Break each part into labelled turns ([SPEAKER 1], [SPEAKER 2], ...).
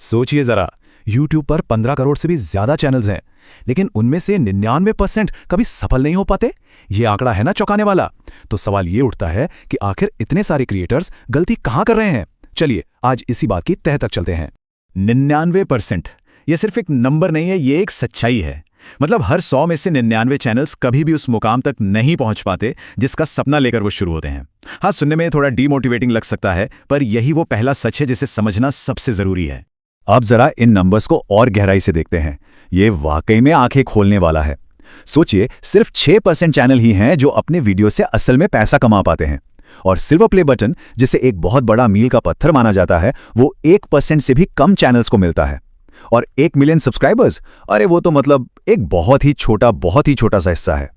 [SPEAKER 1] सोचिए जरा, YouTube पर 15 करोड़ से भी ज्यादा चैनल्स हैं, लेकिन उनमें से 99% कभी सफल नहीं हो पाते। ये आंकड़ा है ना चौंकाने वाला। तो सवाल ये उठता है कि आखिर इतने सारे क्रिएटर्स गलती कहाँ कर रहे हैं। चलिए आज इसी बात की तह तक चलते हैं। 99%, ये सिर्फ एक नंबर नहीं है, ये एक सच्चाई है। मतलब हर 100 में से 99 चैनल्स कभी भी उस मुकाम तक नहीं पहुंच पाते जिसका सपना लेकर वो शुरू होते हैं। हाँ, सुनने में थोड़ा डीमोटिवेटिंग लग सकता है, पर यही वो पहला सच है जिसे समझना सबसे जरूरी है। अब जरा इन नंबर्स को और गहराई से देखते हैं। ये वाकई में आंखें खोलने वाला है। सोचिए, सिर्फ 6% चैनल ही हैं जो अपने वीडियो से असल में पैसा कमा पाते हैं, और सिल्वर प्ले बटन, जिसे एक बहुत बड़ा मील का पत्थर माना जाता है, वो 1% से भी कम चैनल्स को मिलता है। और 1 मिलियन सब्सक्राइबर्स, अरे वो तो मतलब एक बहुत ही छोटा सा हिस्सा है।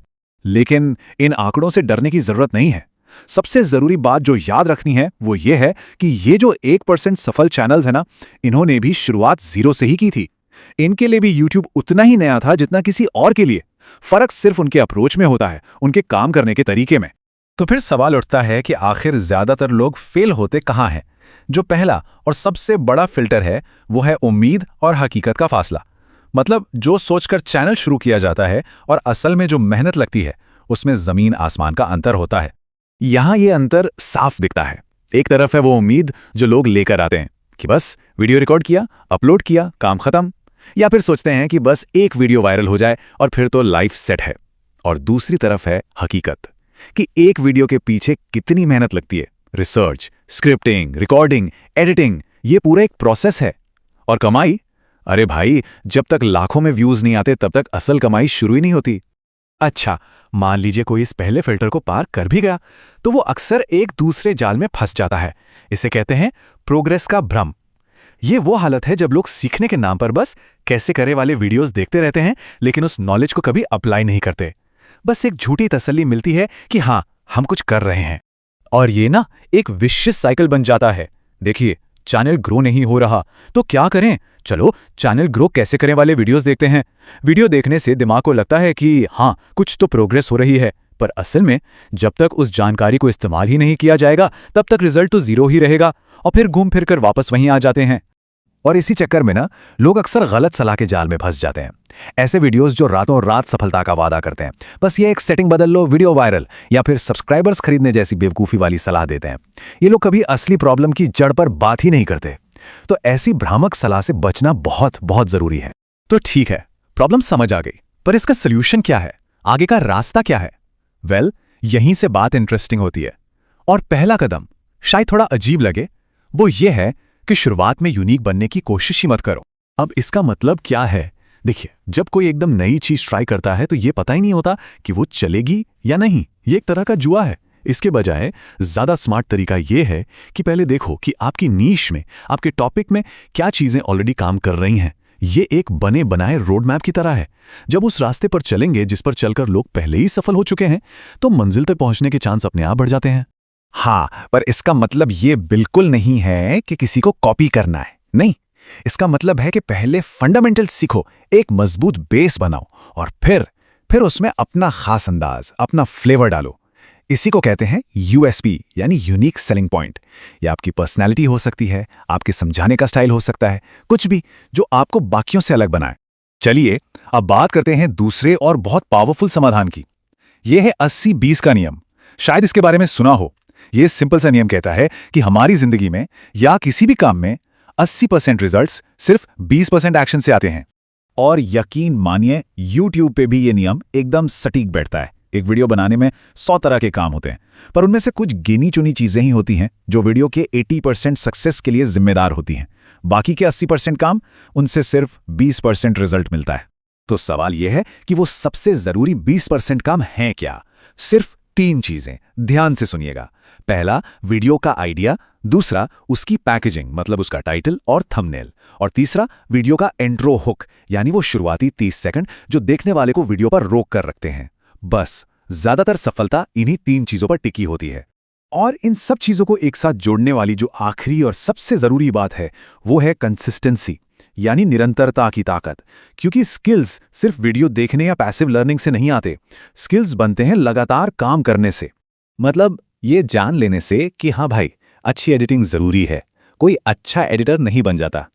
[SPEAKER 1] लेकिन इन आंकड़ों से डरने की जरूरत नहीं है। सबसे जरूरी बात जो याद रखनी है वो ये है कि ये जो 1% सफल चैनल्स है ना, इन्होंने भी शुरुआत 0 से ही की थी। इनके लिए भी YouTube उतना ही नया था जितना किसी और के लिए। फर्क सिर्फ उनके अप्रोच में होता है, उनके काम करने के तरीके में। तो फिर सवाल उठता है कि आखिर ज्यादातर लोग फेल होते कहाँ हैं। जो पहला और सबसे बड़ा फिल्टर है वो है उम्मीद और हकीकत का फासला। मतलब जो सोचकर चैनल शुरू किया जाता है और असल में जो मेहनत लगती है, उसमें जमीन आसमान का अंतर होता है। यहां ये अंतर साफ दिखता है। एक तरफ है वो उम्मीद जो लोग लेकर आते हैं कि बस वीडियो रिकॉर्ड किया, अपलोड किया, काम खत्म। या फिर सोचते हैं कि बस एक वीडियो वायरल हो जाए और फिर तो लाइफ सेट है। और दूसरी तरफ है हकीकत कि एक वीडियो के पीछे कितनी मेहनत लगती है। रिसर्च, स्क्रिप्टिंग, रिकॉर्डिंग, एडिटिंग, ये पूरा एक प्रोसेस है। और कमाई, अरे भाई, जब तक लाखों में व्यूज नहीं आते तब तक असल कमाई शुरू ही नहीं होती। अच्छा, मान लीजिए कोई इस पहले फिल्टर को पार कर भी गया, तो वो अक्सर एक दूसरे जाल में फंस जाता है। इसे कहते हैं प्रोग्रेस का भ्रम। ये वो हालत है जब लोग सीखने के नाम पर बस कैसे करे वाले वीडियोस देखते रहते हैं, लेकिन उस नॉलेज को कभी अप्लाई नहीं करते। बस एक झूठी तसल्ली मिलती है कि हाँ, हम कुछ कर रहे हैं। और ये ना एक विशिष्ट साइकिल बन जाता है। देखिए, चैनल ग्रो नहीं हो रहा तो क्या करें? चलो चैनल ग्रो कैसे करें वाले वीडियोस देखते हैं। वीडियो देखने से दिमाग को लगता है कि हाँ, कुछ तो प्रोग्रेस हो रही है, पर असल में जब तक उस जानकारी को इस्तेमाल ही नहीं किया जाएगा तब तक रिजल्ट तो 0 ही रहेगा, और फिर घूम फिर कर वापस वहीं आ जाते हैं। और इसी चक्कर में ना लोग अक्सर गलत सलाह के जाल में फंस जाते हैं। ऐसे वीडियोस जो रातों रात सफलता का वादा करते हैं, बस ये एक सेटिंग बदल लो, वीडियो वायरल, या फिर सब्सक्राइबर्स खरीदने जैसी बेवकूफ़ी वाली सलाह देते हैं। ये लोग कभी असली प्रॉब्लम की जड़ पर बात ही नहीं करते। तो ऐसी भ्रामक सलाह से बचना बहुत बहुत जरूरी है। तो ठीक है, प्रॉब्लम समझ आ गई, पर इसका सोल्यूशन क्या है? आगे का रास्ता क्या है? वेल, यहीं से बात इंटरेस्टिंग होती है। और पहला कदम शायद थोड़ा अजीब लगे, वो ये है कि शुरुआत में यूनिक बनने की कोशिश ही मत करो। अब इसका मतलब क्या है? देखिए, जब कोई एकदम नई चीज ट्राई करता है तो ये पता ही नहीं होता कि वो चलेगी या नहीं। ये एक तरह का जुआ है। इसके बजाय ज्यादा स्मार्ट तरीका ये है कि पहले देखो कि आपकी नीश में, आपके टॉपिक में क्या चीजें ऑलरेडी काम कर रही हैं। ये एक बने बनाए रोड मैप की तरह है। जब उस रास्ते पर चलेंगे जिस पर चलकर लोग पहले ही सफल हो चुके हैं, तो मंजिल तक पहुंचने के चांस अपने आप बढ़ जाते हैं। हाँ, पर इसका मतलब ये बिल्कुल नहीं है कि किसी को कॉपी करना है। नहीं, इसका मतलब है कि पहले फंडामेंटल सीखो, एक मजबूत बेस बनाओ, और फिर उसमें अपना खास अंदाज, अपना फ्लेवर डालो। इसी को कहते हैं यूएसपी, यानी यूनिक सेलिंग पॉइंट। ये आपकी पर्सनैलिटी हो सकती है, आपके समझाने का स्टाइल हो सकता है, कुछ भी जो आपको बाकियों से अलग बनाए। चलिए अब बात करते हैं दूसरे और बहुत पावरफुल समाधान की। यह है 80-20 का नियम। शायद इसके बारे में सुना हो। यह सिंपल सा नियम कहता है कि हमारी जिंदगी में या किसी भी काम में 80% रिजल्ट्स सिर्फ 20% एक्शन से आते हैं। और यकीन मानिए, YouTube पे भी ये नियम एकदम सटीक बैठता है। एक वीडियो बनाने में 100 तरह के काम होते हैं, पर उनमें से कुछ गिनी चुनी चीजें ही होती हैं जो वीडियो के 80% सक्सेस के लिए जिम्मेदार होती हैं। बाकी के 80% काम, उनसे सिर्फ 20% रिजल्ट मिलता है। तो सवाल यह है कि वो सबसे जरूरी 20% काम हैं क्या? सिर्फ 3 चीजें, ध्यान से सुनिएगा। पहला, वीडियो का आइडिया। दूसरा, उसकी पैकेजिंग, मतलब उसका टाइटल और थंबनेल। और तीसरा, वीडियो का इंट्रो हुक, यानी वो शुरुआती 30 सेकंड जो देखने वाले को वीडियो पर रोक कर रखते हैं। बस ज्यादातर सफलता इन्हीं 3 चीजों पर टिकी होती है। और इन सब चीजों को एक साथ जोड़ने वाली जो आखिरी और सबसे जरूरी बात है, वो है कंसिस्टेंसी, यानी निरंतरता की ताकत। क्योंकि स्किल्स सिर्फ वीडियो देखने या पैसिव लर्निंग से नहीं आते। स्किल्स बनते हैं लगातार काम करने से। मतलब ये जान लेने से कि हाँ भाई, अच्छी एडिटिंग जरूरी है। कोई अच्छा एडिटर नहीं बन जाता,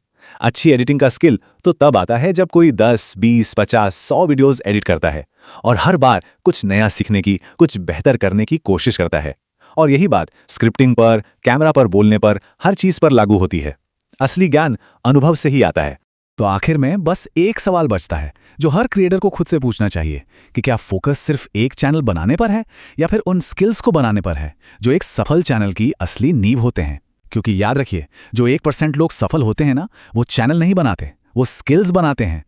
[SPEAKER 2] अच्छी एडिटिंग का स्किल तो तब आता है जब कोई 10, 20, 50, 100 वीडियोस एडिट करता है और हर बार कुछ नया सीखने की, कुछ बेहतर करने की कोशिश करता है। और यही बात स्क्रिप्टिंग पर, कैमरा पर बोलने पर, हर चीज पर लागू होती है। असली ज्ञान अनुभव से ही आता है।
[SPEAKER 1] तो आखिर में बस एक सवाल बचता है जो हर क्रिएटर को खुद से पूछना चाहिए कि क्या फोकस सिर्फ एक चैनल बनाने पर है या फिर उन स्किल्स को बनाने पर है जो एक सफल चैनल की असली नींव होते हैं। क्योंकि याद रखिए, जो 1% लोग सफल होते हैं ना, वो चैनल नहीं बनाते, वो स्किल्स बनाते हैं।